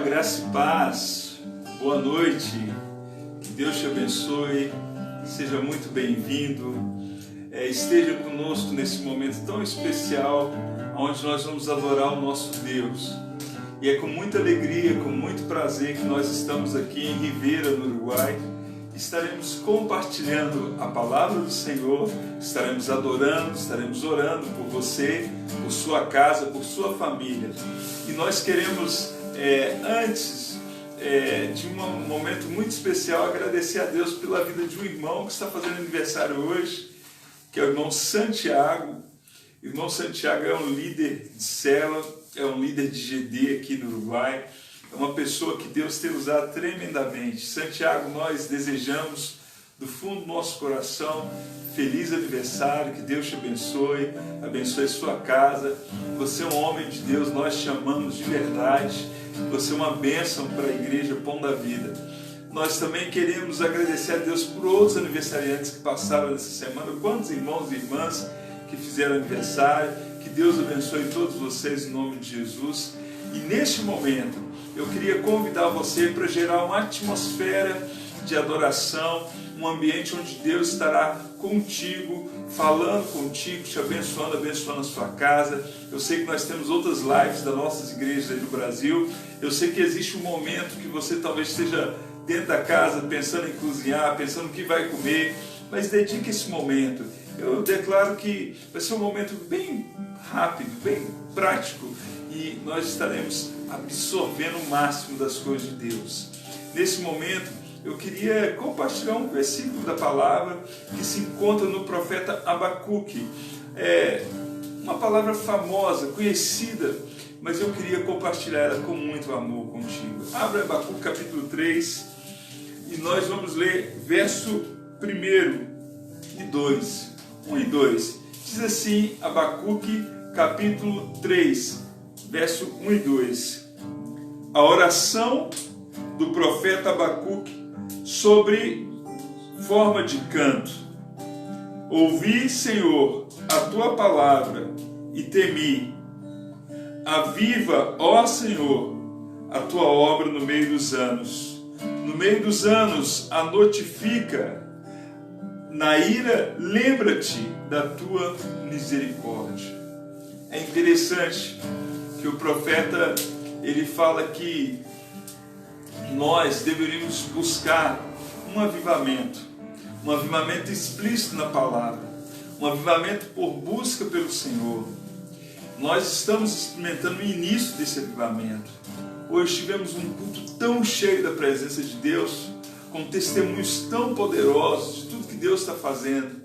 graça e paz, boa noite, que Deus te abençoe, seja muito bem-vindo, esteja conosco nesse momento tão especial, onde nós vamos adorar o nosso Deus. E é com muita alegria, com muito prazer que nós estamos aqui em Rivera, no Uruguai. Estaremos compartilhando a palavra do Senhor, estaremos adorando, estaremos orando por você, por sua casa, por sua família. E nós queremos, antes de um momento muito especial, agradecer a Deus pela vida de um irmão que está fazendo aniversário hoje, que é o irmão Santiago. O irmão Santiago é um líder de célula, é um líder de GD aqui no Uruguai. É uma pessoa que Deus tem usado tremendamente. Santiago, nós desejamos do fundo do nosso coração feliz aniversário, que Deus te abençoe, abençoe sua casa. Você é um homem de Deus, nós te amamos de verdade. Você é uma bênção para a igreja Pão da Vida. Nós também queremos agradecer a Deus por outros aniversariantes que passaram nessa semana. Quantos irmãos e irmãs que fizeram aniversário. Que Deus abençoe todos vocês em nome de Jesus. E neste momento, eu queria convidar você para gerar uma atmosfera de adoração, um ambiente onde Deus estará contigo, falando contigo, te abençoando, abençoando a sua casa. Eu sei que nós temos outras lives das nossas igrejas aí no Brasil. Eu sei que existe um momento que você talvez esteja dentro da casa pensando em cozinhar, pensando o que vai comer, mas dedique esse momento. Eu declaro que vai ser um momento bem rápido, bem prático, e nós estaremos absorvendo o máximo das coisas de Deus. Nesse momento, eu queria compartilhar um versículo da palavra que se encontra no profeta Abacuque. É uma palavra famosa, conhecida, mas eu queria compartilhar ela com muito amor contigo. Abra Abacuque capítulo 3 e nós vamos ler verso 1 e 2. 1 e 2. Diz assim, Abacuque capítulo 3, verso 1 e 2. A oração do profeta Abacuque sobre forma de canto. Ouvi, Senhor, a tua palavra e temi. Aviva, ó Senhor, a tua obra no meio dos anos. No meio dos anos a notifica. Na ira, lembra-te da tua misericórdia. É interessante que o profeta, ele fala que nós deveríamos buscar um avivamento explícito na palavra, um avivamento por busca pelo Senhor. Nós estamos experimentando o início desse avivamento. Hoje tivemos um culto tão cheio da presença de Deus, com testemunhos tão poderosos de tudo que Deus está fazendo.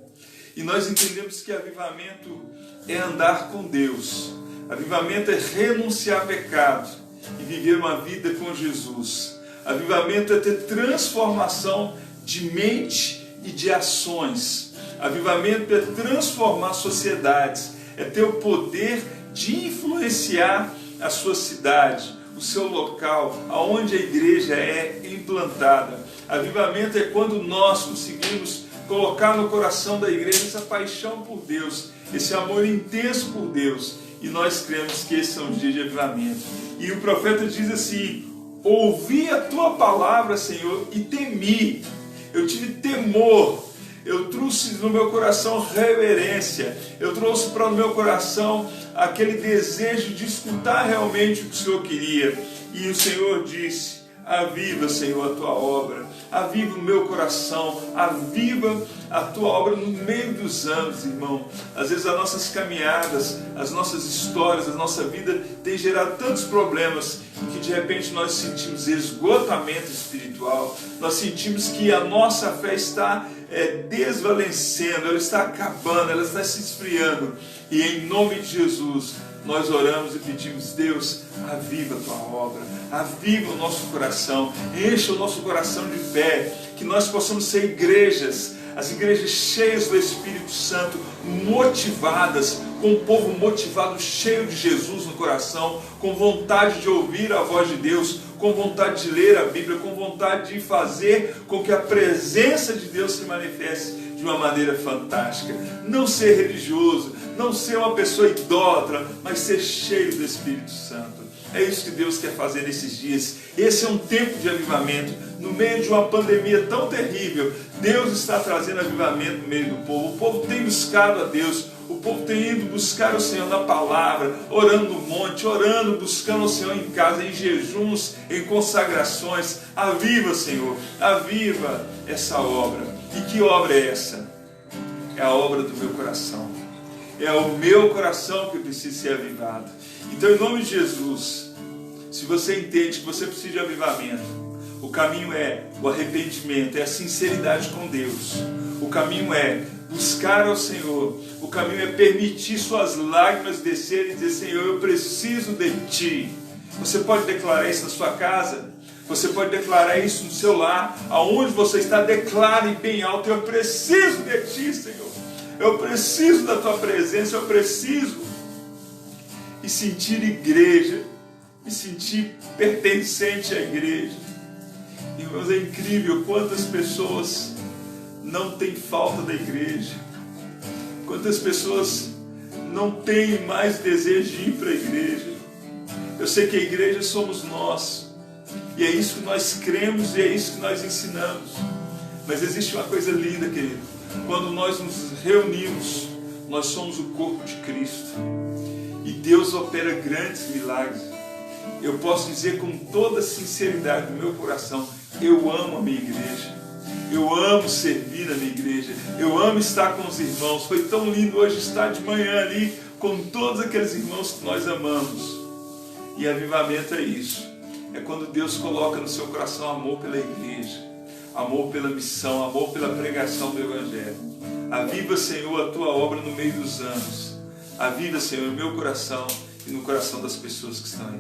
E nós entendemos que avivamento é andar com Deus. Avivamento é renunciar a pecado e viver uma vida com Jesus. Avivamento é ter transformação de mente e de ações. Avivamento é transformar sociedades, é ter o poder de influenciar a sua cidade, o seu local, aonde a igreja é implantada. Avivamento é quando nós conseguimos colocar no coração da igreja essa paixão por Deus, esse amor intenso por Deus, e nós cremos que esse é um dia de avivamento. E o profeta diz assim: ouvi a tua palavra, Senhor, e temi. Eu tive temor, eu trouxe no meu coração reverência, eu trouxe para o meu coração aquele desejo de escutar realmente o que o Senhor queria. E o Senhor disse: aviva, Senhor, a tua obra, aviva o meu coração, aviva a tua obra no meio dos anos, irmão. Às vezes as nossas caminhadas, as nossas histórias, a nossa vida tem gerado tantos problemas que de repente nós sentimos esgotamento espiritual, nós sentimos que a nossa fé está desvalecendo, ela está acabando, ela está se esfriando. E em nome de Jesus, nós oramos e pedimos: Deus, aviva a tua obra, aviva o nosso coração, encha o nosso coração de fé, que nós possamos ser igrejas, as igrejas cheias do Espírito Santo, motivadas, com o povo motivado, cheio de Jesus no coração, com vontade de ouvir a voz de Deus, com vontade de ler a Bíblia, com vontade de fazer com que a presença de Deus se manifeste de uma maneira fantástica. Não ser religioso, não ser uma pessoa idólatra, mas ser cheio do Espírito Santo. É isso que Deus quer fazer nesses dias. Esse é um tempo de avivamento. No meio de uma pandemia tão terrível, Deus está trazendo avivamento no meio do povo. O povo tem buscado a Deus. O povo tem ido buscar o Senhor na palavra, orando no monte, orando, buscando o Senhor em casa, em jejuns, em consagrações. Aviva, Senhor, aviva essa obra. E que obra é essa? É a obra do meu coração. É o meu coração que precisa ser avivado. Então, em nome de Jesus, se você entende que você precisa de avivamento, o caminho é o arrependimento, é a sinceridade com Deus. O caminho é buscar ao Senhor. O caminho é permitir suas lágrimas descerem e dizer: Senhor, eu preciso de Ti. Você pode declarar isso na sua casa. Você pode declarar isso no seu lar. Aonde você está, declare bem alto: eu preciso de Ti, Senhor. Eu preciso da Tua presença. Eu preciso me sentir igreja. Me sentir pertencente à igreja. Irmãos, é incrível quantas pessoas não têm falta da igreja. Quantas pessoas não têm mais desejo de ir para a igreja. Eu sei que a igreja somos nós. E é isso que nós cremos e é isso que nós ensinamos. Mas existe uma coisa linda, querido. Quando nós nos reunimos, nós somos o corpo de Cristo. E Deus opera grandes milagres. Eu posso dizer com toda sinceridade no meu coração: eu amo a minha igreja. Eu amo servir na minha igreja. Eu amo estar com os irmãos. Foi tão lindo hoje estar de manhã ali com todos aqueles irmãos que nós amamos. E avivamento é isso. É quando Deus coloca no seu coração amor pela igreja, amor pela missão, amor pela pregação do Evangelho. Aviva, Senhor, a Tua obra no meio dos anos. Aviva, Senhor, no meu coração e no coração das pessoas que estão aí.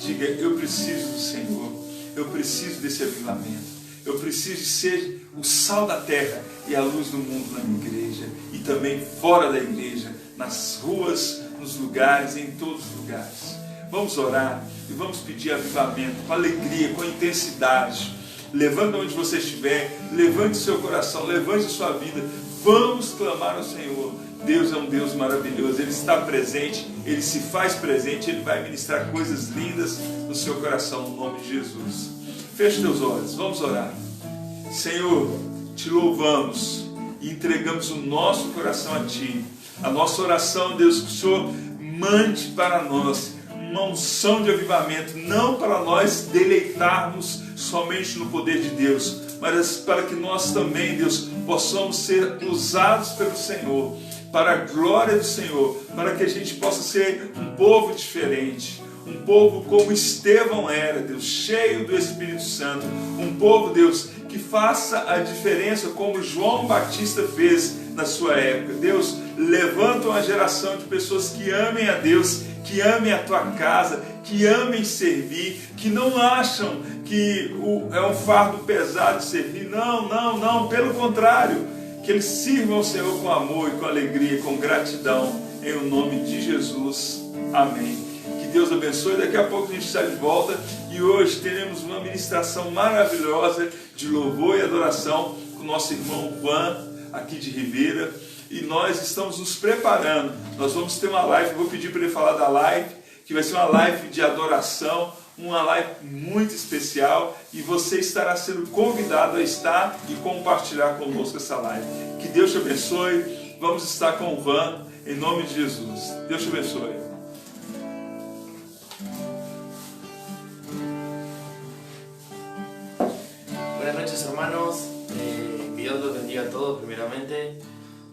Diga: eu preciso do Senhor. Eu preciso desse avivamento. Eu preciso de ser o sal da terra e a luz do mundo na minha igreja. E também fora da igreja, nas ruas, nos lugares, em todos os lugares. Vamos orar e vamos pedir avivamento com alegria, com intensidade. Levante onde você estiver, levante seu coração, levante sua vida. Vamos clamar ao Senhor. Deus é um Deus maravilhoso. Ele está presente, Ele se faz presente. Ele vai ministrar coisas lindas no seu coração, no nome de Jesus. Feche teus olhos, vamos orar. Senhor, Te louvamos e entregamos o nosso coração a Ti. A nossa oração, Deus, que o Senhor mande para nós uma unção de avivamento, não para nós deleitarmos somente no poder de Deus, mas para que nós também, Deus, possamos ser usados pelo Senhor, para a glória do Senhor, para que a gente possa ser um povo diferente, um povo como Estevão era, Deus, cheio do Espírito Santo, um povo, Deus, que faça a diferença como João Batista fez na sua época. Deus, levanta uma geração de pessoas que amem a Deus, que amem a Tua casa, que amem servir, que não acham que é um fardo pesado de servir. Não, pelo contrário, que eles sirvam ao Senhor com amor e com alegria, com gratidão, em o nome de Jesus. Amém. Que Deus abençoe. Daqui a pouco a gente está de volta e hoje teremos uma ministração maravilhosa de louvor e adoração com o nosso irmão Van, aqui de Ribeira. E nós estamos nos preparando. Nós vamos ter uma live, vou pedir para ele falar da live, que vai ser uma live de adoração, uma live muito especial, e você estará sendo convidado a estar e compartilhar conosco essa live. Que Deus te abençoe. Vamos estar com o Van, em nome de Jesus. Deus te abençoe. Buenas noches, hermanos. Dios los bendiga a todos primeramente.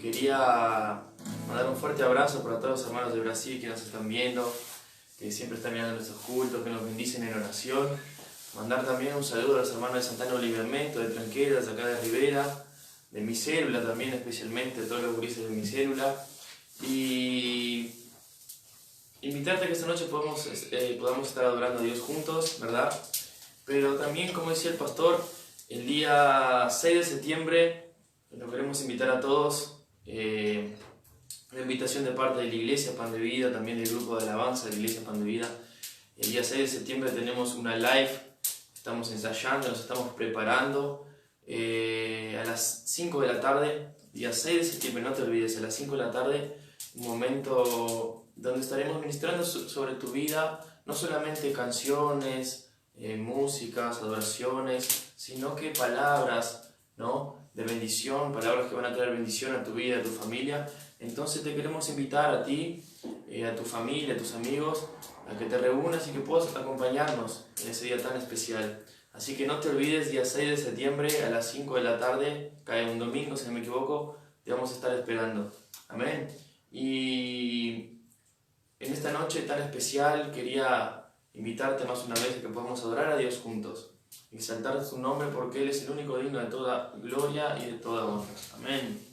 Quería mandar un fuerte abrazo para todos los hermanos de Brasil que nos están viendo, que siempre están mirando nuestros cultos, que nos bendicen en oración. Mandar también un saludo a los hermanos de Santana Olivermento, de Tranqueras, acá de Rivera, de mi célula también, especialmente a todos los gurises de mi célula. Y invitarte a que esta noche podamos estar adorando a Dios juntos, ¿verdad? Pero también, como decía el pastor, el día 6 de septiembre nos queremos invitar a todos. Una invitación de parte de la Iglesia Pan de Vida, también del grupo de alabanza de la Iglesia Pan de Vida. El día 6 de septiembre tenemos una live, estamos ensayando, nos estamos preparando a las 5 de la tarde, día 6 de septiembre, no te olvides, a las 5 de la tarde, un momento donde estaremos ministrando sobre tu vida, no solamente canciones, músicas, adoraciones, sino que palabras, ¿no?, de bendición, palabras que van a traer bendición a tu vida, a tu familia. Entonces te queremos invitar a ti, a tu familia, a tus amigos, a que te reúnas y que puedas acompañarnos en ese día tan especial. Así que no te olvides, día 6 de septiembre a las 5 de la tarde, cae un domingo si no me equivoco, te vamos a estar esperando. Amén. Y en esta noche tan especial quería invitarte más una vez a que podamos adorar a Dios juntos, exaltar su nombre porque Él es el único digno de toda gloria y de toda honra. Amén.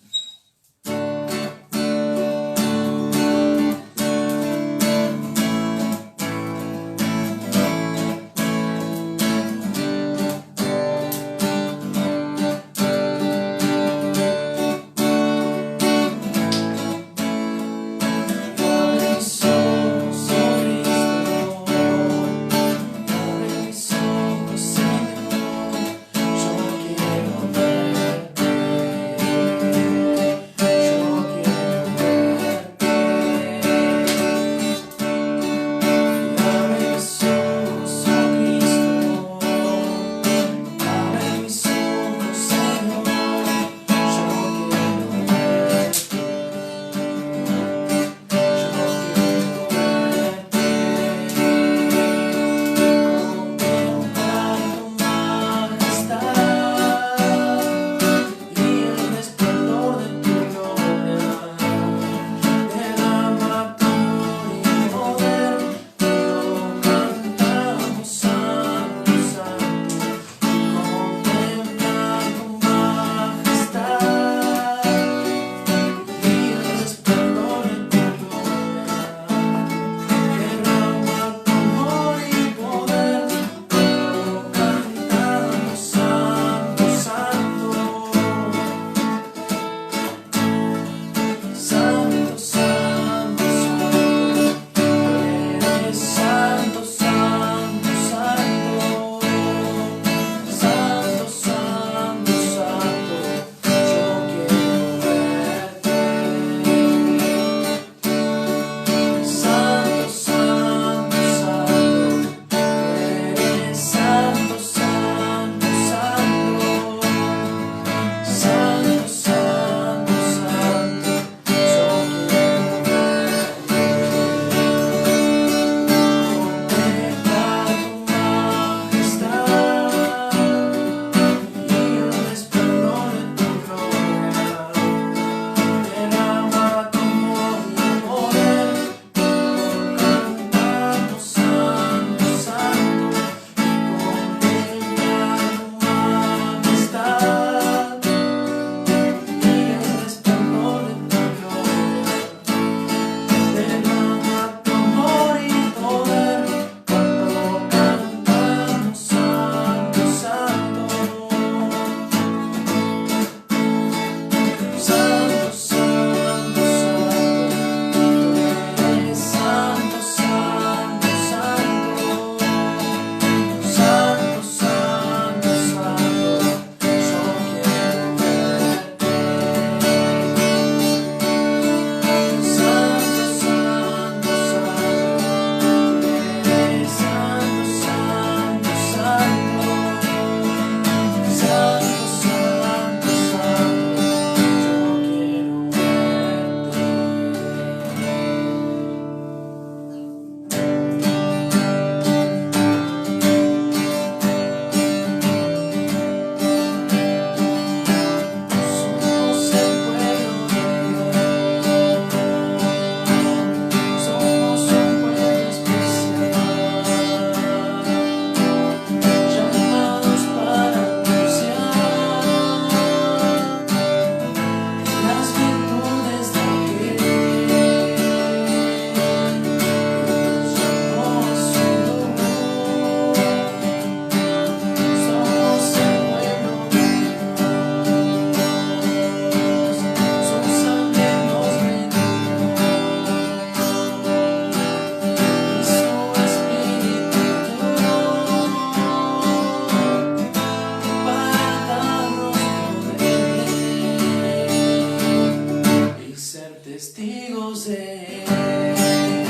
testigos de él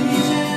y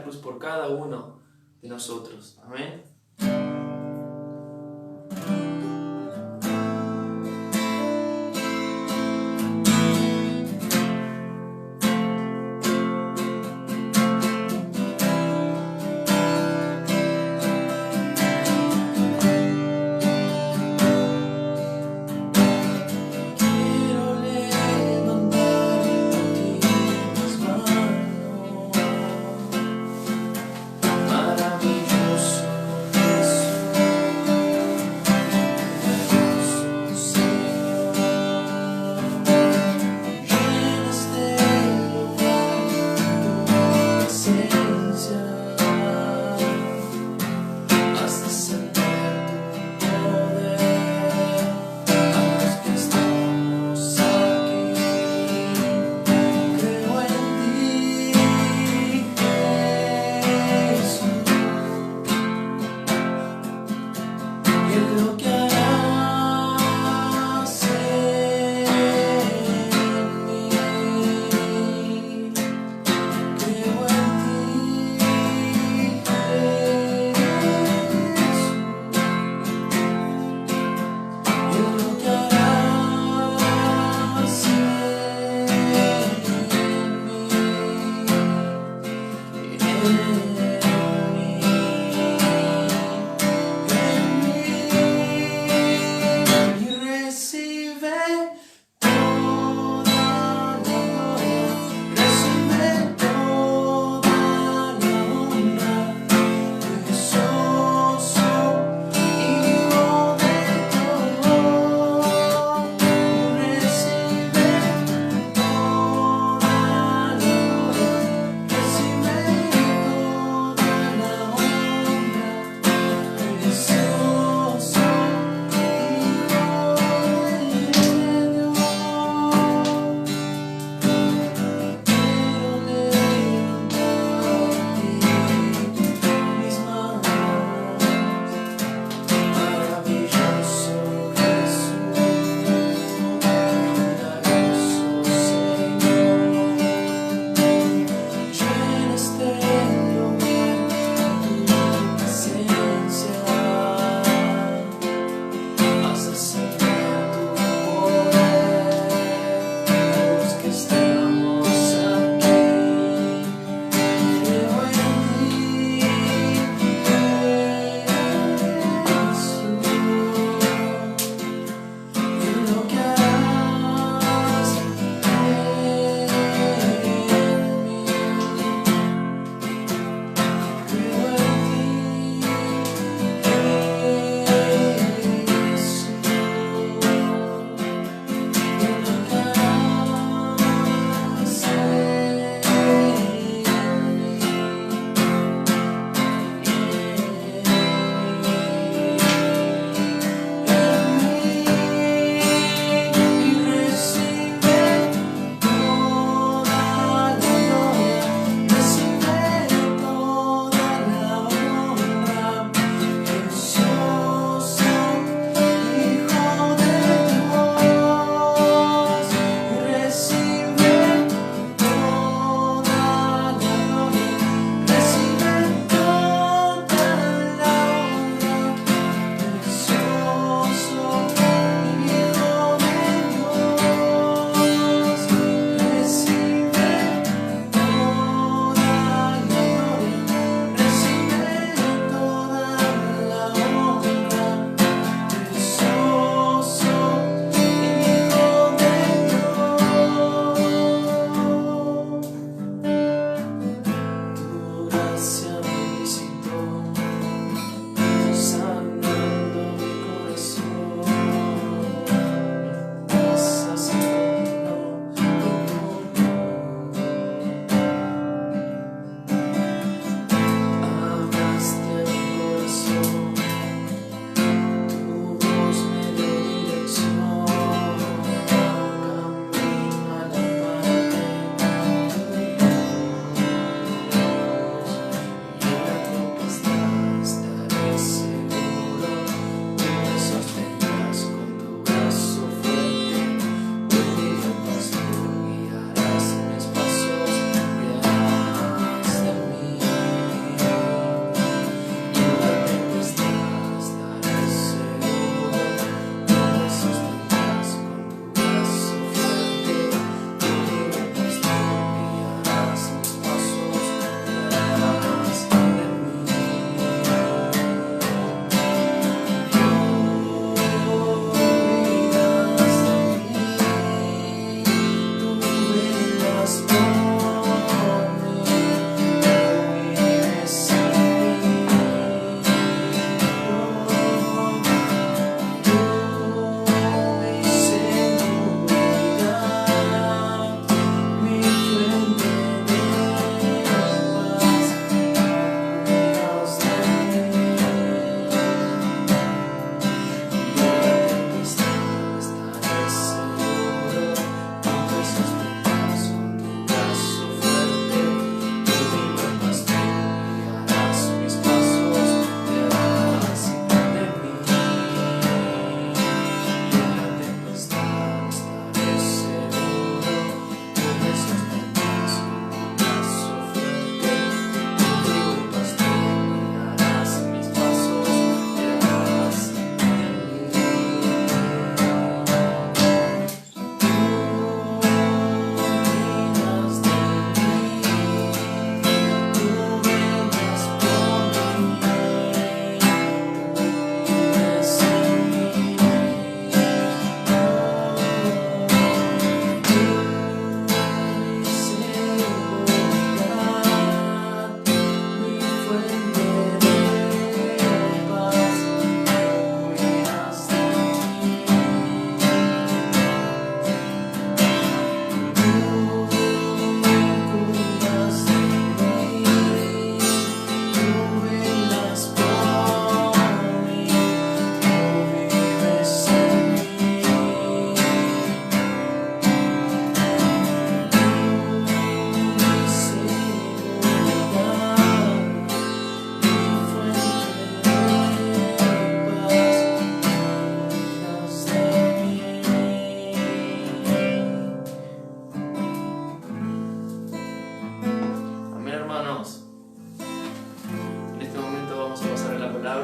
cruz por cada uno de nosotros. Amén.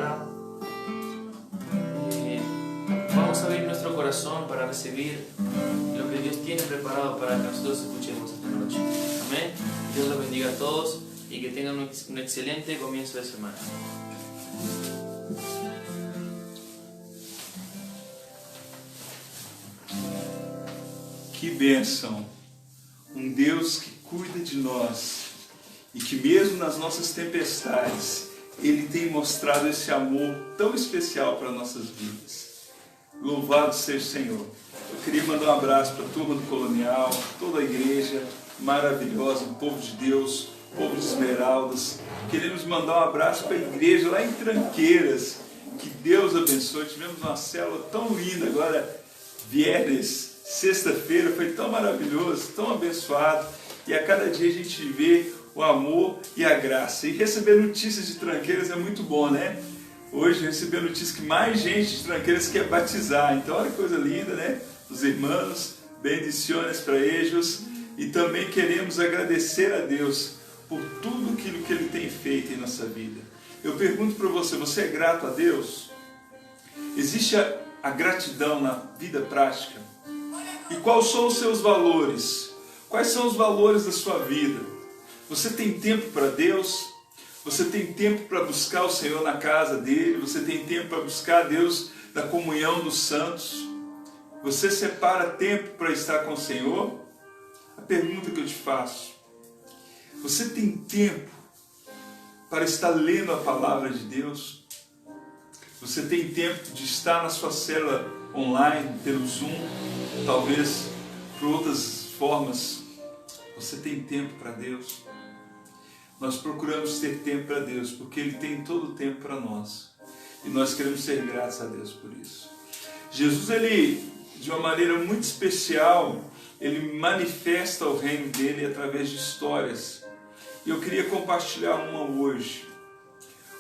palabra. Vamos a abrir nuestro corazón para recibir lo que Dios tiene preparado para que nosotros escuchemos esta noche. Amén. Dios los bendiga a todos y que tengan un excelente comienzo de semana. Que bênção! Deus que cuida de nós e que mesmo nas nossas tempestades, Ele tem mostrado esse amor tão especial para nossas vidas. Louvado seja o Senhor. Eu queria mandar um abraço para a turma do Colonial, toda a igreja maravilhosa, o povo de Deus, o povo de Esmeraldas. Queremos mandar um abraço para a igreja lá em Tranqueiras. Que Deus abençoe. Tivemos uma célula tão linda agora, viernes, sexta-feira, foi tão maravilhoso, tão abençoado. E a cada dia a gente vê o amor e a graça. E receber notícias de Tranqueiras é muito bom, né? Hoje recebi a notícia que mais gente de Tranqueiras quer batizar. Então olha que coisa linda, né? Os irmãos, bendiciones para eles. E também queremos agradecer a Deus por tudo aquilo que Ele tem feito em nossa vida. Eu pergunto para você, você é grato a Deus? Existe a gratidão na vida prática? E quais são os seus valores? Quais são os valores da sua vida? Você tem tempo para Deus? Você tem tempo para buscar o Senhor na casa dele? Você tem tempo para buscar Deus na comunhão dos santos? Você separa tempo para estar com o Senhor? A pergunta que eu te faço: você tem tempo para estar lendo a palavra de Deus? Você tem tempo de estar na sua célula online, pelo Zoom, talvez por outras formas? Você tem tempo para Deus? Nós procuramos ter tempo para Deus, porque Ele tem todo o tempo para nós. E nós queremos ser gratos a Deus por isso. Jesus, Ele, de uma maneira muito especial, Ele manifesta o reino dEle através de histórias. E eu queria compartilhar uma hoje.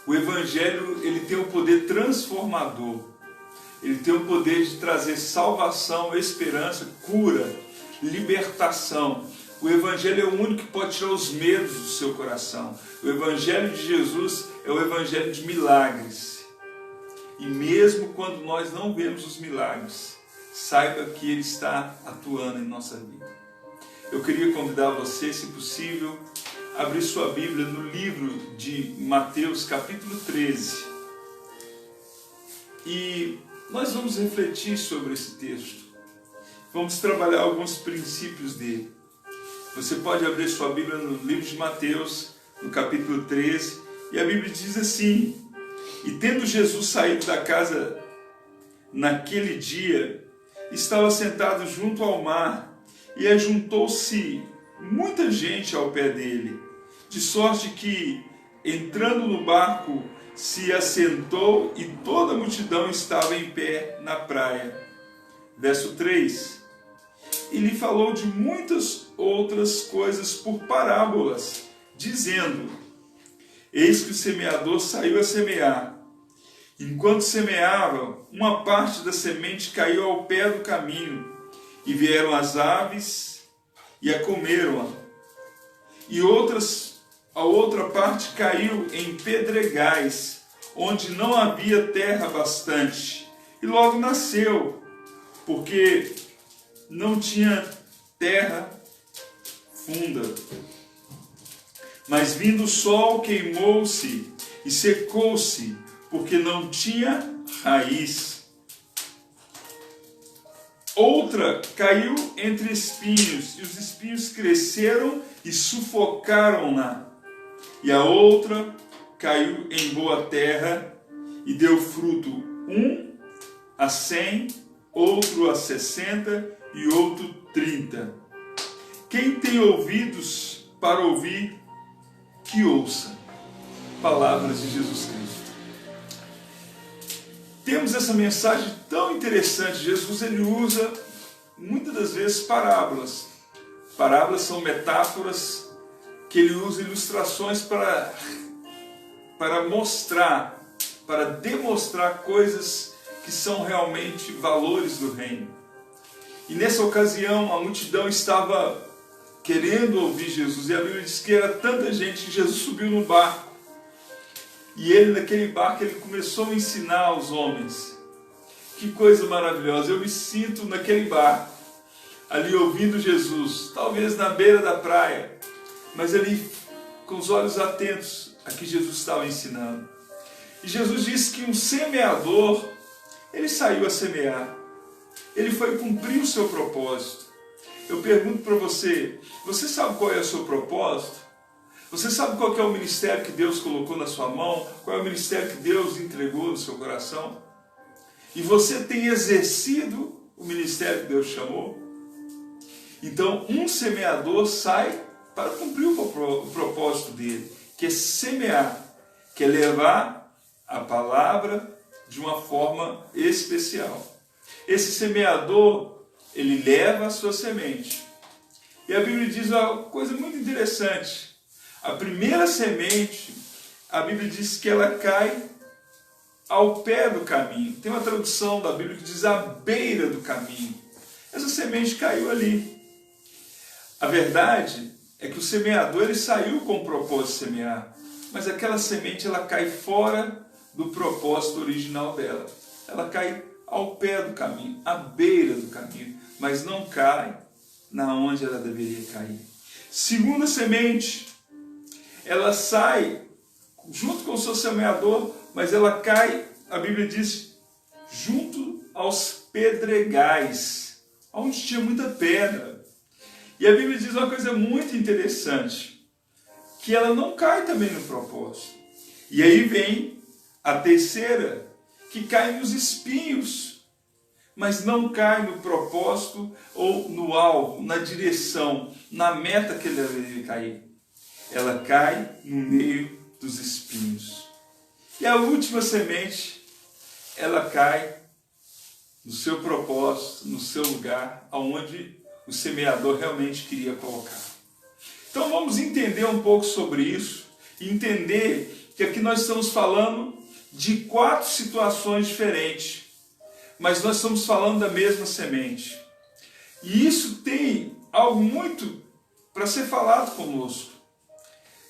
O Evangelho, ele tem um poder transformador. Ele tem o poder de trazer salvação, esperança, cura, libertação. O Evangelho é o único que pode tirar os medos do seu coração. O Evangelho de Jesus é o Evangelho de milagres. E mesmo quando nós não vemos os milagres, saiba que Ele está atuando em nossa vida. Eu queria convidar você, se possível, a abrir sua Bíblia no livro de Mateus, capítulo 13. E nós vamos refletir sobre esse texto. Vamos trabalhar alguns princípios dele. Você pode abrir sua Bíblia no livro de Mateus, no capítulo 13, e a Bíblia diz assim: e tendo Jesus saído da casa naquele dia, estava sentado junto ao mar, e ajuntou-se muita gente ao pé dele, de sorte que, entrando no barco, se assentou e toda a multidão estava em pé na praia. Verso 3. E lhe falou de muitas outras coisas por parábolas, dizendo: eis que o semeador saiu a semear. Enquanto semeava, uma parte da semente caiu ao pé do caminho, e vieram as aves e a comeram-a. E a outra parte caiu em pedregais, onde não havia terra bastante, e logo nasceu, porque não tinha terra funda. Mas vindo o sol, queimou-se e secou-se, porque não tinha raiz. Outra caiu entre espinhos, e os espinhos cresceram e sufocaram-na. E a outra caiu em boa terra e deu fruto, um a 100, outro a 60 e outro 30. Quem tem ouvidos para ouvir, que ouça. Palavras de Jesus Cristo. Temos essa mensagem tão interessante. Jesus, ele usa muitas das vezes parábolas. Parábolas são metáforas que ele usa ilustrações para mostrar, para demonstrar coisas que são realmente valores do reino. E nessa ocasião a multidão estava querendo ouvir Jesus, e a Bíblia diz que era tanta gente que Jesus subiu no barco. E ele, naquele barco, ele começou a ensinar aos homens. Que coisa maravilhosa! Eu me sinto naquele barco, ali ouvindo Jesus, talvez na beira da praia, mas ali com os olhos atentos a que Jesus estava ensinando. E Jesus disse que um semeador, ele saiu a semear. Ele foi cumprir o seu propósito. Eu pergunto para você, você sabe qual é o seu propósito? Você sabe qual é o ministério que Deus colocou na sua mão? Qual é o ministério que Deus entregou no seu coração? E você tem exercido o ministério que Deus chamou? Então, um semeador sai para cumprir o propósito dele, que é semear, que é levar a palavra de uma forma especial. Esse semeador, ele leva a sua semente. E a Bíblia diz uma coisa muito interessante. A primeira semente, a Bíblia diz que ela cai ao pé do caminho. Tem uma tradução da Bíblia que diz à beira do caminho. Essa semente caiu ali. A verdade é que o semeador, ele saiu com o propósito de semear, mas aquela semente, ela cai fora do propósito original dela. Ela cai ao pé do caminho, à beira do caminho, mas não cai na onde ela deveria cair. Segunda semente, ela sai junto com o seu semeador, mas ela cai, a Bíblia diz, junto aos pedregais, onde tinha muita pedra. E a Bíblia diz uma coisa muito interessante, que ela não cai também no propósito. E aí vem a terceira, que cai nos espinhos, mas não cai no propósito ou no alvo, na direção, na meta que ela deveria cair. Ela cai no meio dos espinhos. E a última semente, ela cai no seu propósito, no seu lugar, aonde o semeador realmente queria colocar. Então vamos entender um pouco sobre isso e entender que aqui nós estamos falando de 4 situações diferentes, mas nós estamos falando da mesma semente. E isso tem algo muito para ser falado conosco.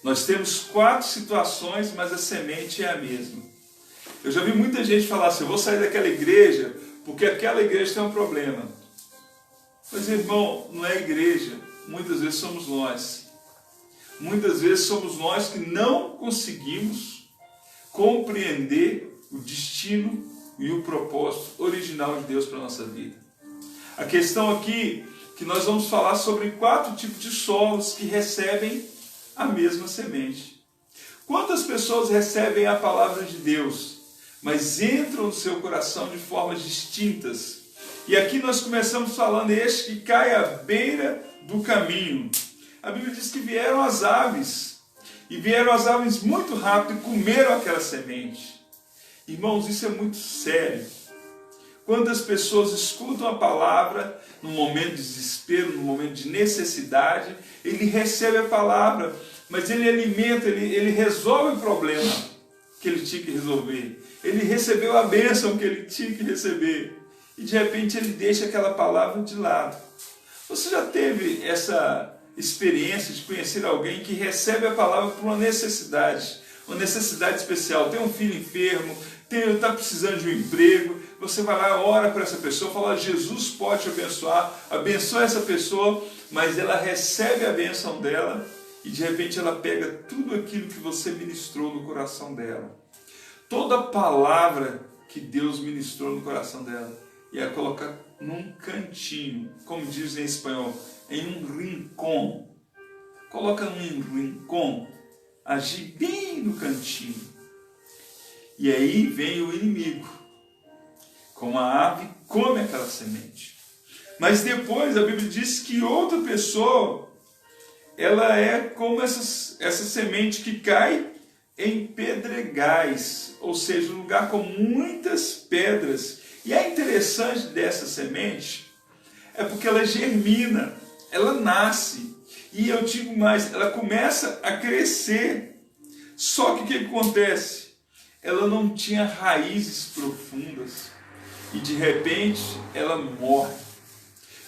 Nós temos 4 situações, mas a semente é a mesma. Eu já vi muita gente falar assim, eu vou sair daquela igreja porque aquela igreja tem um problema. Mas irmão, não é a igreja, muitas vezes somos nós. Muitas vezes somos nós que não conseguimos compreender o destino e o propósito original de Deus para a nossa vida. A questão aqui é que nós vamos falar sobre 4 tipos de solos que recebem a mesma semente. Quantas pessoas recebem a palavra de Deus, mas entram no seu coração de formas distintas? E aqui nós começamos falando este que cai à beira do caminho. A Bíblia diz que vieram as aves, e vieram as aves muito rápido e comeram aquela semente. Irmãos, isso é muito sério. Quando as pessoas escutam a palavra, num momento de desespero, num momento de necessidade, ele recebe a palavra, mas ele alimenta, ele resolve o problema que ele tinha que resolver. Ele recebeu a bênção que ele tinha que receber. E de repente ele deixa aquela palavra de lado. Você já teve essa experiência de conhecer alguém que recebe a palavra por uma necessidade especial? Tem um filho enfermo, está precisando de um emprego, você vai lá, ora para essa pessoa, fala, Jesus pode te abençoar, abençoa essa pessoa, mas ela recebe a bênção dela e de repente ela pega tudo aquilo que você ministrou no coração dela. Toda palavra que Deus ministrou no coração dela, e ela coloca num cantinho, como diz em espanhol, em um rincón. Coloca num rincón, agir bem no cantinho. E aí vem o inimigo, como a ave come aquela semente. Mas depois a Bíblia diz que outra pessoa, ela é como essa semente que cai em pedregais, ou seja, um lugar com muitas pedras. E é interessante dessa semente, é porque ela germina, ela nasce, e eu digo mais, ela começa a crescer. Só que o que acontece? Ela não tinha raízes profundas, e de repente ela morre.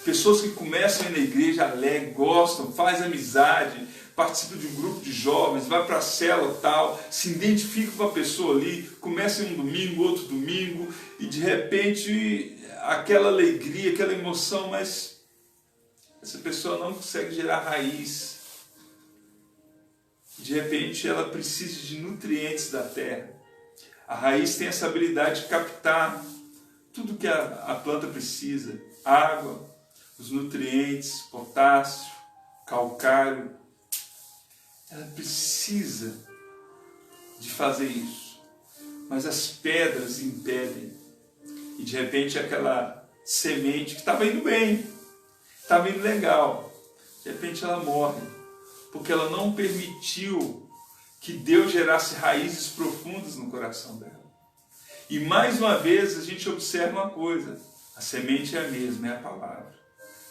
Pessoas que começam a ir na igreja alegre, gostam, fazem amizade, participa de um grupo de jovens, vai para a célula tal, se identifica com a pessoa ali, começa em um domingo, outro domingo, e de repente aquela alegria, aquela emoção, mas essa pessoa não consegue gerar raiz. De repente ela precisa de nutrientes da terra. A raiz tem essa habilidade de captar tudo que a planta precisa: água, os nutrientes, potássio, calcário. Ela precisa de fazer isso, mas as pedras impedem. E de repente aquela semente que estava indo bem, estava indo legal, de repente ela morre, porque ela não permitiu que Deus gerasse raízes profundas no coração dela. E mais uma vez a gente observa uma coisa: a semente é a mesma, é a palavra,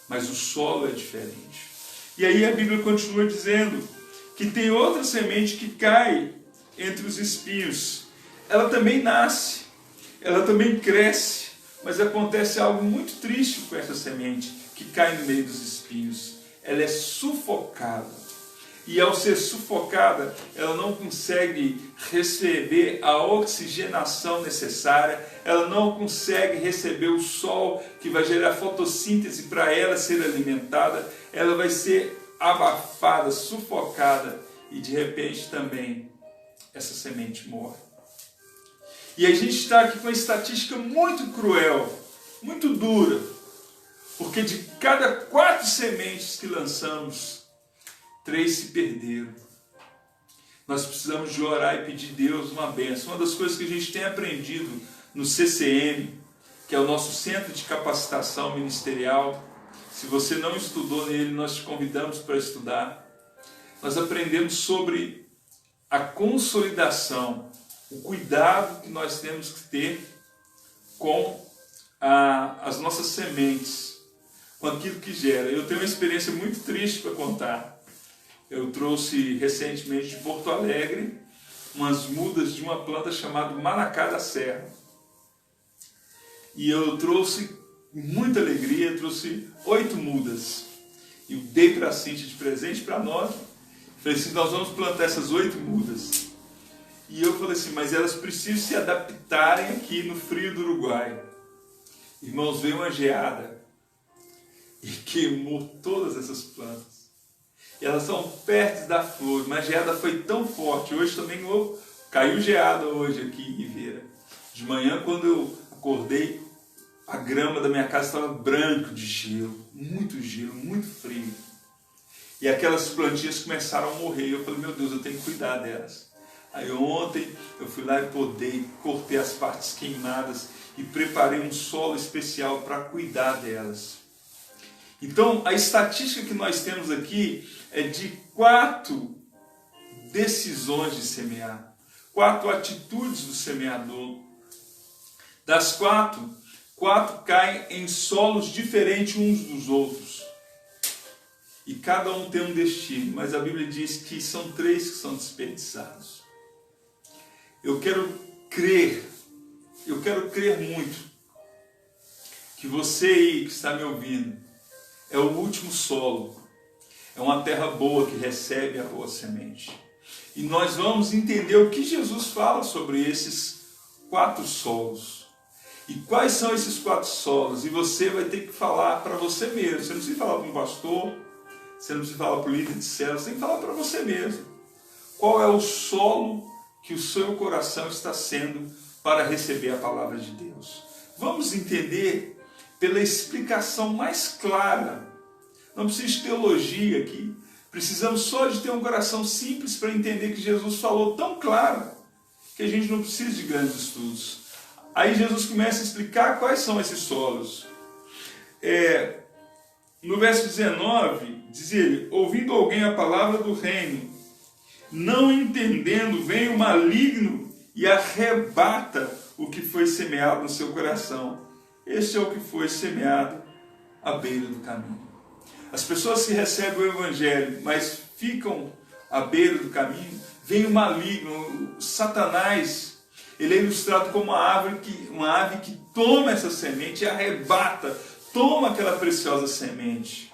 mas o solo é diferente. E aí a Bíblia continua dizendo que tem outra semente que cai entre os espinhos. Ela também nasce, ela também cresce, mas acontece algo muito triste com essa semente que cai no meio dos espinhos. Ela é sufocada. E ao ser sufocada, ela não consegue receber a oxigenação necessária, ela não consegue receber o sol que vai gerar fotossíntese para ela ser alimentada, ela vai ser abafada, sufocada, e de repente também essa semente morre. E a gente está aqui com uma estatística muito cruel, muito dura, porque de cada 4 sementes que lançamos, 3 se perderam. Nós precisamos de orar e pedir a Deus uma bênção. Uma das coisas que a gente tem aprendido no CCM, que é o nosso Centro de Capacitação Ministerial, se você não estudou nele, nós te convidamos para estudar. Nós aprendemos sobre a consolidação, o cuidado que nós temos que ter com as nossas sementes, com aquilo que gera. Eu tenho uma experiência muito triste para contar. Eu trouxe recentemente de Porto Alegre umas mudas de uma planta chamada Manacá da Serra. E eu trouxe com muita alegria, trouxe 8 mudas. E dei para a Cíntia de presente para nós. Falei assim: nós vamos plantar essas 8 mudas. E eu falei assim: mas elas precisam se adaptarem aqui no frio do Uruguai. Irmãos, veio uma geada e queimou todas essas plantas. E elas são perto da flor, mas a geada foi tão forte. Hoje também caiu geada hoje aqui em Ribeira. De manhã, quando eu acordei, a grama da minha casa estava branca de gelo, muito frio. E aquelas plantinhas começaram a morrer. Eu falei: meu Deus, eu tenho que cuidar delas. Aí ontem eu fui lá e podei, cortei as partes queimadas e preparei um solo especial para cuidar delas. Então, a estatística que nós temos aqui é de 4 decisões de semear, 4 atitudes do semeador. Das 4 caem em solos diferentes uns dos outros. E cada um tem um destino, mas a Bíblia diz que são 3 que são desperdiçados. Eu quero crer muito que você aí que está me ouvindo é o último solo, é uma terra boa que recebe a boa semente. E nós vamos entender o que Jesus fala sobre esses 4 solos. E quais são esses 4 solos? E você vai ter que falar para você mesmo. Você não precisa falar para um pastor, você não precisa falar para o líder de célula, você tem que falar para você mesmo. Qual é o solo que o seu coração está sendo para receber a palavra de Deus? Vamos entender pela explicação mais clara. Não precisa de teologia aqui. Precisamos só de ter um coração simples para entender que Jesus falou tão claro que a gente não precisa de grandes estudos. Aí Jesus começa a explicar quais são esses solos. No verso 19, diz ele: ouvindo alguém a palavra do reino, não entendendo, vem o maligno e arrebata o que foi semeado no seu coração. Esse é o que foi semeado à beira do caminho. As pessoas que recebem o Evangelho, mas ficam à beira do caminho, vem o maligno, o Satanás. Ele é ilustrado como uma ave que toma essa semente e arrebata, toma aquela preciosa semente.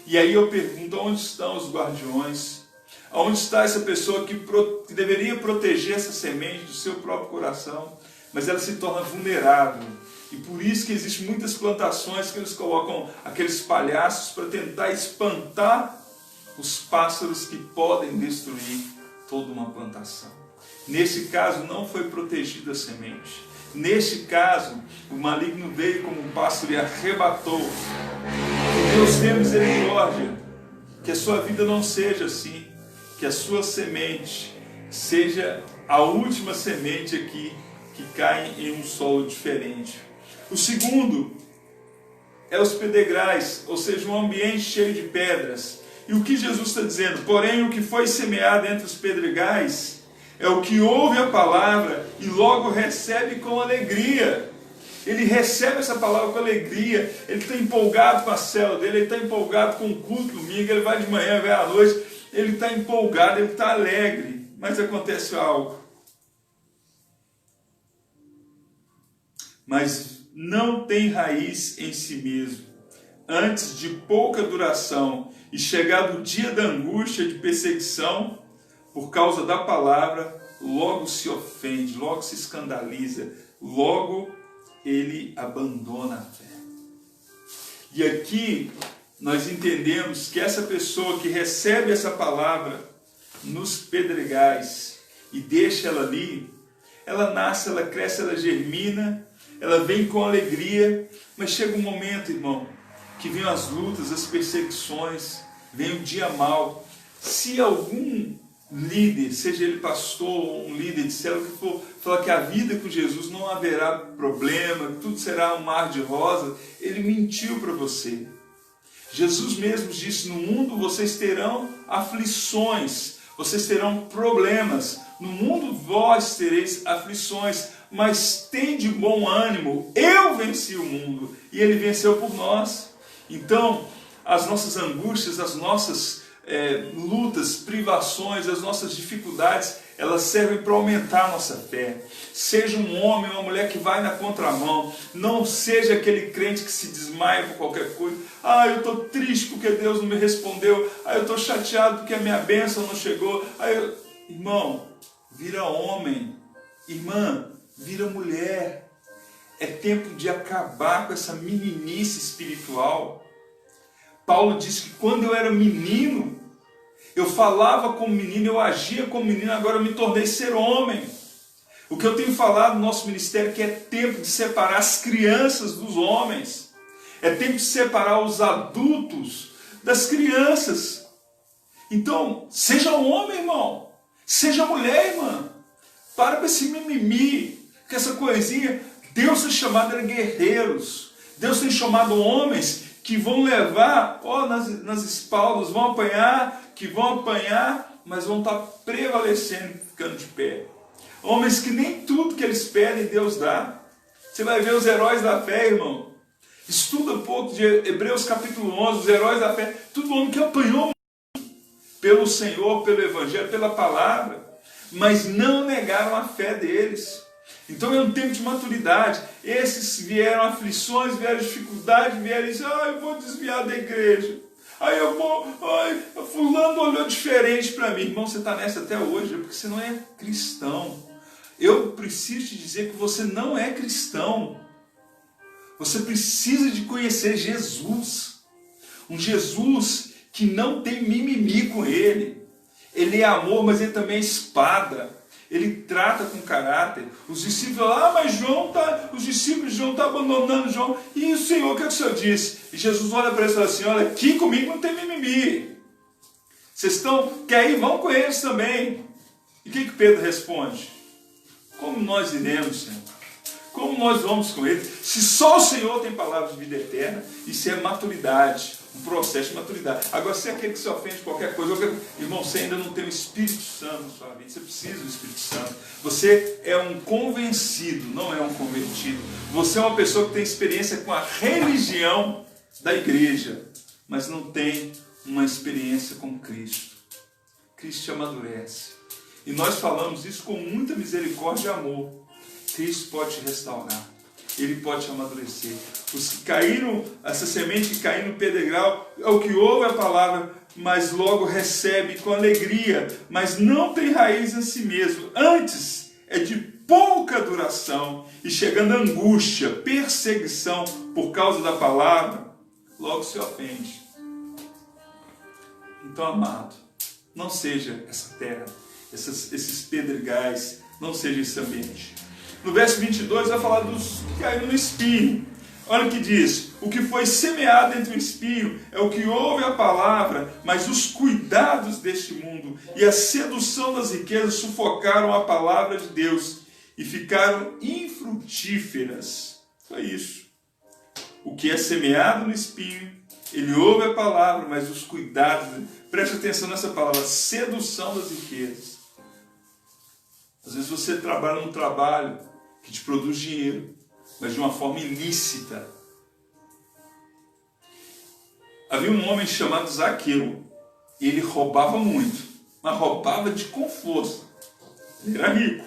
E aí eu pergunto: onde estão os guardiões? Aonde está essa pessoa que deveria proteger essa semente do seu próprio coração, mas ela se torna vulnerável. E por isso que existem muitas plantações que eles colocam aqueles palhaços para tentar espantar os pássaros que podem destruir toda uma plantação. Nesse caso não foi protegida a semente. Neste caso, o maligno veio como um pássaro e arrebatou. Que Deus tenha misericórdia, que a sua vida não seja assim, que a sua semente seja a última semente aqui que cai em um solo diferente. O segundo é os pedregais, ou seja, um ambiente cheio de pedras. E o que Jesus está dizendo? Porém, o que foi semeado entre os pedregais é o que ouve a palavra e logo recebe com alegria. Ele recebe essa palavra com alegria, ele está empolgado com a célula dele, ele está empolgado com o culto domingo, ele vai de manhã, vai à noite, ele está empolgado, ele está alegre. Mas acontece algo. Mas não tem raiz em si mesmo. Antes de pouca duração e chegado o dia da angústia, de perseguição, por causa da palavra, logo se ofende, logo se escandaliza, logo ele abandona a fé. E aqui nós entendemos que essa pessoa que recebe essa palavra nos pedregais e deixa ela ali, ela nasce, ela cresce, ela germina, ela vem com alegria, mas chega um momento, irmão, que vem as lutas, as perseguições, vem o dia mau. Se algum líder, seja ele pastor ou um líder de célula, que for falar que a vida com Jesus não haverá problema, que tudo será um mar de rosa, ele mentiu para você. Jesus mesmo disse: no mundo vocês terão aflições, vocês terão problemas, no mundo vós tereis aflições, mas tem de bom ânimo, eu venci o mundo, e ele venceu por nós. Então, as nossas angústias, as nossas lutas, privações, as nossas dificuldades, elas servem para aumentar a nossa fé. Seja um homem ou uma mulher que vai na contramão, não seja aquele crente que se desmaia por qualquer coisa. Eu estou triste porque Deus não me respondeu, eu estou chateado porque a minha bênção não chegou. Irmão, vira homem, irmã, vira mulher. É tempo de acabar com essa meninice espiritual. Paulo disse que quando eu era menino, eu falava como menino, eu agia como menino, agora eu me tornei ser homem. O que eu tenho falado no nosso ministério é que é tempo de separar as crianças dos homens. É tempo de separar os adultos das crianças. Então, seja homem, irmão. Seja mulher, irmã. Para com esse mimimi, com essa coisinha. Deus tem chamado guerreiros. Deus tem chamado homens que vão levar nas espaldas, vão apanhar, mas vão estar prevalecendo, ficando de pé. Homens que nem tudo que eles pedem Deus dá. Você vai ver os heróis da fé, irmão. Estuda um pouco de Hebreus capítulo 11, os heróis da fé. Tudo homem que apanhou pelo Senhor, pelo Evangelho, pela palavra, mas não negaram a fé deles. Então é um tempo de maturidade. Esses vieram aflições, vieram dificuldades, vieram isso, eu vou desviar da igreja. Fulano olhou diferente para mim. Irmão, você está nessa até hoje, porque você não é cristão. Eu preciso te dizer que você não é cristão. Você precisa de conhecer Jesus. Um Jesus que não tem mimimi com ele. Ele é amor, mas ele também é espada. Ele trata com caráter. Os discípulos falam, mas os discípulos de João estão abandonando João. E o Senhor, o que é que o Senhor disse? E Jesus olha para eles e fala assim, olha, aqui comigo não tem mimimi. Vocês querem ir? Vão com eles também. E o que Pedro responde? Como nós iremos, Senhor? Como nós vamos com ele? Se só o Senhor tem palavras de vida eterna, isso é maturidade. Um processo de maturidade. Agora, se é aquele que se ofende qualquer coisa, irmão, você ainda não tem o Espírito Santo na sua vida, você precisa do Espírito Santo. Você é um convencido, não é um convertido. Você é uma pessoa que tem experiência com a religião da igreja, mas não tem uma experiência com Cristo. Cristo te amadurece. E nós falamos isso com muita misericórdia e amor. Cristo pode te restaurar. Ele pode te amadurecer. Os que caíram, essa semente que caiu no pedregral, é o que ouve a palavra, mas logo recebe com alegria, mas não tem raiz em si mesmo. Antes é de pouca duração, e chegando a angústia, perseguição por causa da palavra, logo se ofende. Então, amado, não seja essa terra, esses pedregais, não seja esse ambiente. No verso 22 vai falar dos que caíram no espinho. Olha o que diz: o que foi semeado entre o espinho é o que ouve a palavra, mas os cuidados deste mundo e a sedução das riquezas sufocaram a palavra de Deus e ficaram infrutíferas. Foi isso. O que é semeado no espinho, ele ouve a palavra, mas os cuidados, preste atenção nessa palavra, sedução das riquezas. Às vezes você trabalha num trabalho que te produz dinheiro, mas de uma forma ilícita. Havia um homem chamado Zaqueu. Ele roubava muito, mas roubava com força. Ele era rico,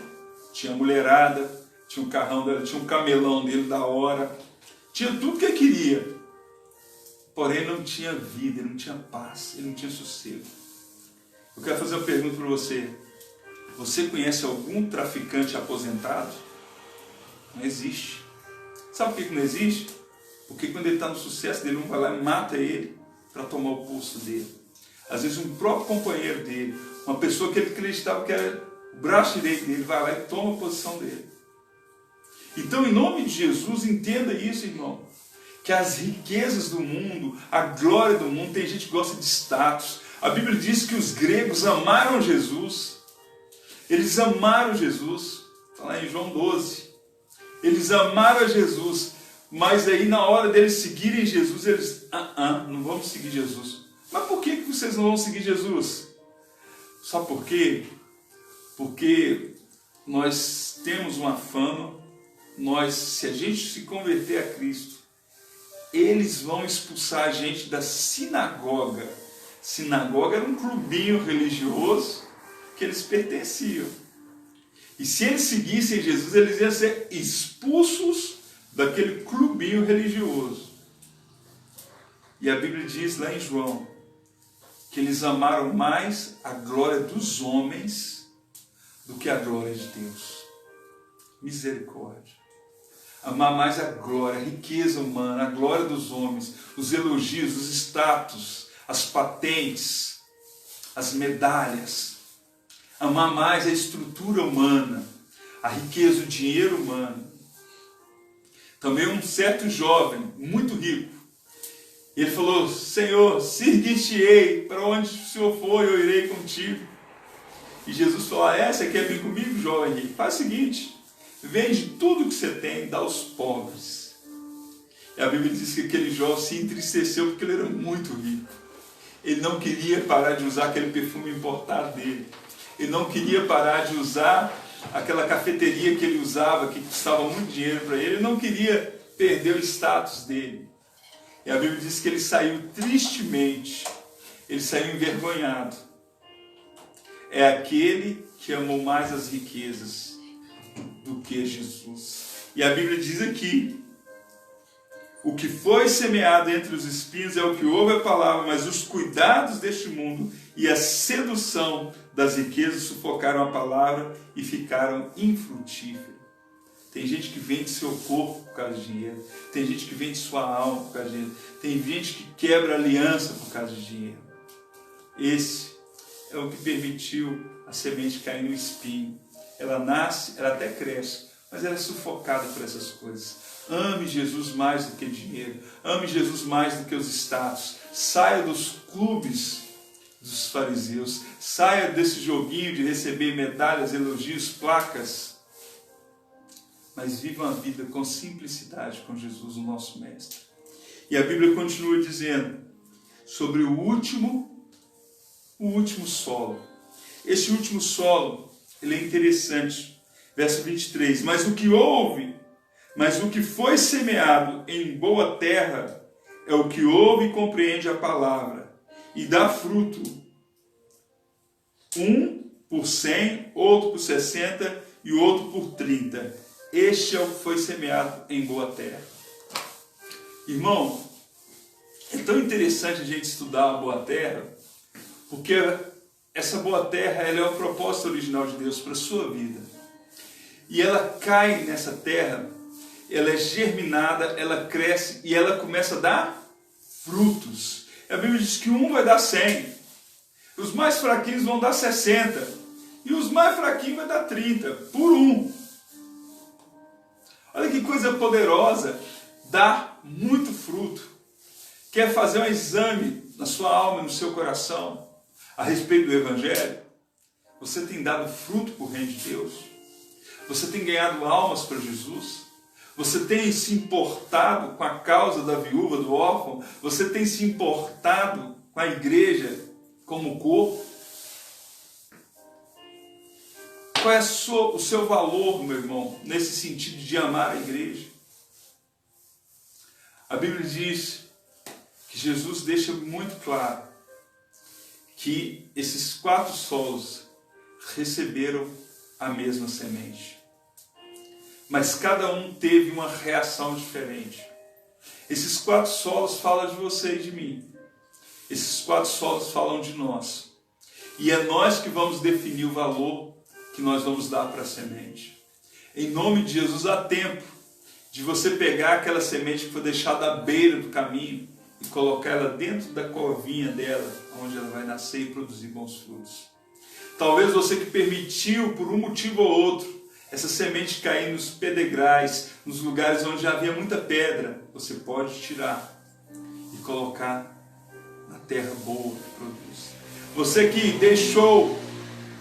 tinha mulherada, tinha um carrão dele, tinha um camelão dele da hora, tinha tudo que ele queria. Porém, ele não tinha vida, ele não tinha paz, ele não tinha sossego. Eu quero fazer uma pergunta para você. Você conhece algum traficante aposentado? Não existe. Sabe por que não existe? Porque quando ele está no sucesso dele, um vai lá e mata ele para tomar o pulso dele. Às vezes um próprio companheiro dele, uma pessoa que ele acreditava que era o braço direito dele, vai lá e toma a posição dele. Então, em nome de Jesus, entenda isso, irmão. Que as riquezas do mundo, a glória do mundo, tem gente que gosta de status. A Bíblia diz que os gregos amaram Jesus. Eles amaram Jesus. Está lá em João 12. Eles amaram a Jesus. Mas aí na hora deles seguirem Jesus, eles, não vamos seguir Jesus. Mas por que vocês não vão seguir Jesus? Sabe por quê? Porque nós temos uma fama, se a gente se converter a Cristo, eles vão expulsar a gente da sinagoga. Sinagoga era um clubinho religioso que eles pertenciam. E se eles seguissem Jesus, eles iam ser expulsos daquele clubinho religioso. E a Bíblia diz lá em João que eles amaram mais a glória dos homens do que a glória de Deus. Misericórdia. Amar mais a glória, a riqueza humana, a glória dos homens, os elogios, os status, as patentes, as medalhas. Amar mais a estrutura humana, a riqueza, o dinheiro humano. Também um certo jovem, muito rico, ele falou: Senhor, seguir-te-ei, para onde o Senhor for, eu irei contigo. E Jesus falou: você quer vir comigo, jovem rico? Faz o seguinte, vende tudo que você tem e dá aos pobres. E a Bíblia diz que aquele jovem se entristeceu porque ele era muito rico. Ele não queria parar de usar aquele perfume importado dele. Ele não queria parar de usar aquela cafeteria que ele usava, que custava muito dinheiro para ele. Ele não queria perder o status dele. E a Bíblia diz que ele saiu tristemente. Ele saiu envergonhado. É aquele que amou mais as riquezas do que Jesus. E a Bíblia diz aqui: o que foi semeado entre os espinhos é o que ouve a palavra, mas os cuidados deste mundo e a sedução das riquezas sufocaram a palavra e ficaram infrutíferos. Tem gente que vende seu corpo por causa de dinheiro. Tem gente que vende sua alma por causa de dinheiro. Tem gente que quebra aliança por causa de dinheiro. Esse é o que permitiu a semente cair no espinho. Ela nasce, ela até cresce, mas ela é sufocada por essas coisas. Ame Jesus mais do que dinheiro. Ame Jesus mais do que os status. Saia dos clubes dos fariseus. Saia desse joguinho de receber medalhas, elogios, placas. Mas viva uma vida com simplicidade com Jesus, o nosso Mestre. E a Bíblia continua dizendo sobre o último solo. Esse último solo, ele é interessante. Verso 23. Mas o que foi semeado em boa terra é o que ouve e compreende a palavra e dá fruto. Um por 100, outro por 60 e outro por 30. Este é o que foi semeado em boa terra. Irmão, é tão interessante a gente estudar a boa terra, Porque essa boa terra, ela é o propósito original de Deus para a sua vida. E ela cai nessa terra, ela é germinada, ela cresce e ela começa a dar frutos. A Bíblia diz que um vai dar 100, os mais fraquinhos vão dar 60 e os mais fraquinhos vai dar 30 por um. Olha que coisa poderosa, dá muito fruto. Quer fazer um exame na sua alma e no seu coração a respeito do Evangelho? Você tem dado fruto para o reino de Deus? Você tem ganhado almas para Jesus? Você tem se importado com a causa da viúva, do órfão? Você tem se importado com a igreja como corpo? Qual é o seu valor, meu irmão, nesse sentido de amar a igreja? A Bíblia diz que Jesus deixa muito claro que esses 4 solos receberam a mesma semente. Mas cada um teve uma reação diferente. Esses 4 solos falam de você e de mim. Esses 4 solos falam de nós. E é nós que vamos definir o valor que nós vamos dar para a semente. Em nome de Jesus, há tempo de você pegar aquela semente que foi deixada à beira do caminho e colocar ela dentro da covinha dela, onde ela vai nascer e produzir bons frutos. Talvez você que permitiu, por um motivo ou outro, essa semente cair nos pedregais, nos lugares onde havia muita pedra, você pode tirar e colocar na terra boa que produz. Você que deixou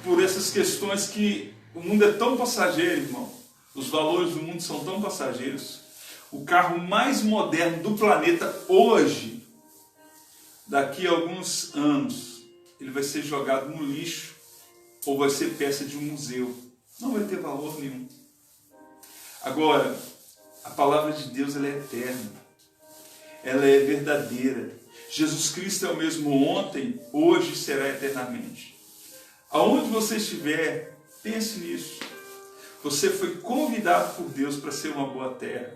por essas questões que o mundo é tão passageiro, irmão, os valores do mundo são tão passageiros. O carro mais moderno do planeta hoje, daqui a alguns anos, ele vai ser jogado no lixo ou vai ser peça de um museu. Não vai ter valor nenhum. Agora, a palavra de Deus, ela é eterna. Ela é verdadeira. Jesus Cristo é o mesmo ontem, hoje e será eternamente. Aonde você estiver, pense nisso. Você foi convidado por Deus para ser uma boa terra.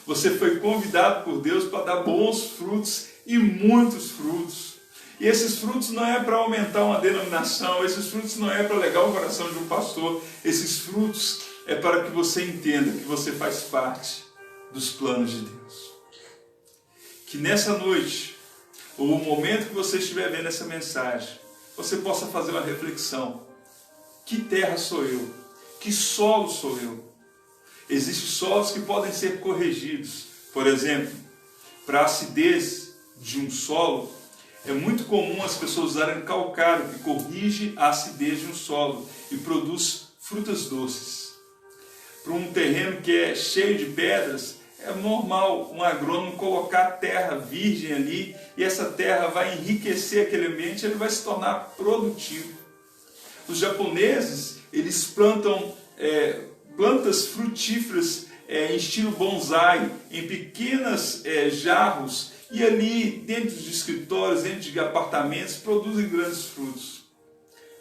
Você foi convidado por Deus para dar bons frutos e muitos frutos. E esses frutos não é para aumentar uma denominação, esses frutos não é para alegar o coração de um pastor, esses frutos é para que você entenda que você faz parte dos planos de Deus. Que nessa noite, ou o momento que você estiver vendo essa mensagem, você possa fazer uma reflexão. Que terra sou eu? Que solo sou eu? Existem solos que podem ser corrigidos. Por exemplo, para a acidez de um solo, é muito comum as pessoas usarem calcário, que corrige a acidez de um solo e produz frutas doces. Para um terreno que é cheio de pedras, é normal um agrônomo colocar terra virgem ali e essa terra vai enriquecer aquele ambiente e ele vai se tornar produtivo. Os japoneses, eles plantam plantas frutíferas em estilo bonsai, em pequenos jarros, e ali dentro de escritórios, dentro de apartamentos, produzem grandes frutos.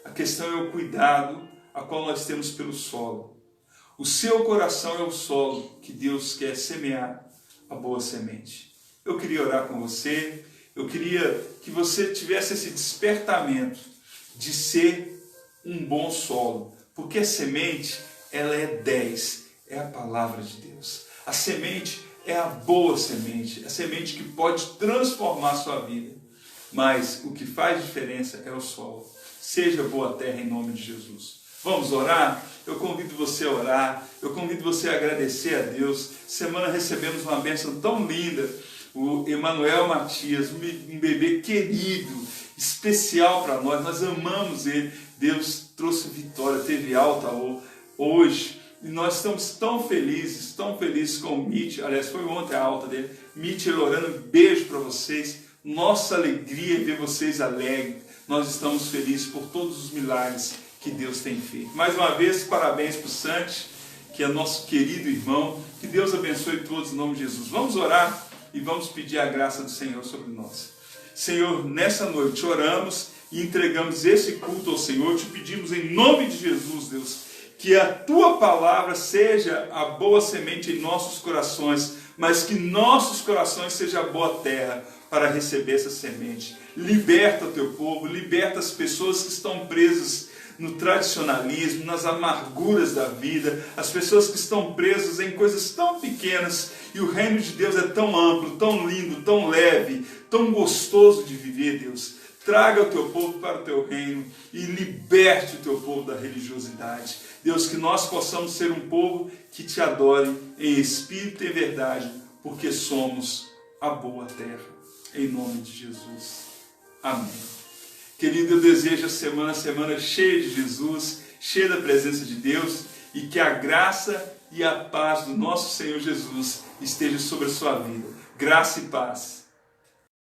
A questão é o cuidado a qual nós temos pelo solo. O seu coração é o solo que Deus quer semear a boa semente. Eu queria orar com você, eu queria que você tivesse esse despertamento de ser um bom solo, porque a semente, ela é 10, é a palavra de Deus. A semente é a boa semente, a semente que pode transformar a sua vida. Mas o que faz diferença é o solo. Seja boa terra em nome de Jesus. Vamos orar? Eu convido você a orar, eu convido você a agradecer a Deus. Semana recebemos uma bênção tão linda, o Emanuel Matias, um bebê querido, especial para nós amamos ele. Deus trouxe vitória, teve alta hoje. E nós estamos tão felizes com o Mitch. Aliás, foi ontem a alta dele. Mitch orando, um beijo para vocês. Nossa alegria é ver vocês alegres. Nós estamos felizes por todos os milagres que Deus tem feito. Mais uma vez, parabéns para o Santi, que é nosso querido irmão. Que Deus abençoe todos em nome de Jesus. Vamos orar e vamos pedir a graça do Senhor sobre nós. Senhor, nessa noite oramos e entregamos esse culto ao Senhor. Te pedimos em nome de Jesus, Deus, que a Tua palavra seja a boa semente em nossos corações, mas que nossos corações sejam a boa terra para receber essa semente. liberta o teu povo, liberta as pessoas que estão presas no tradicionalismo, nas amarguras da vida, as pessoas que estão presas em coisas tão pequenas, e o reino de Deus é tão amplo, tão lindo, tão leve, tão gostoso de viver, Deus. Traga o teu povo para o teu reino e liberte o teu povo da religiosidade. Deus, que nós possamos ser um povo que te adore em espírito e em verdade, porque somos a boa terra. Em nome de Jesus. Amém. Querido, eu desejo a semana cheia de Jesus, cheia da presença de Deus, e que a graça e a paz do nosso Senhor Jesus esteja sobre a sua vida. Graça e paz.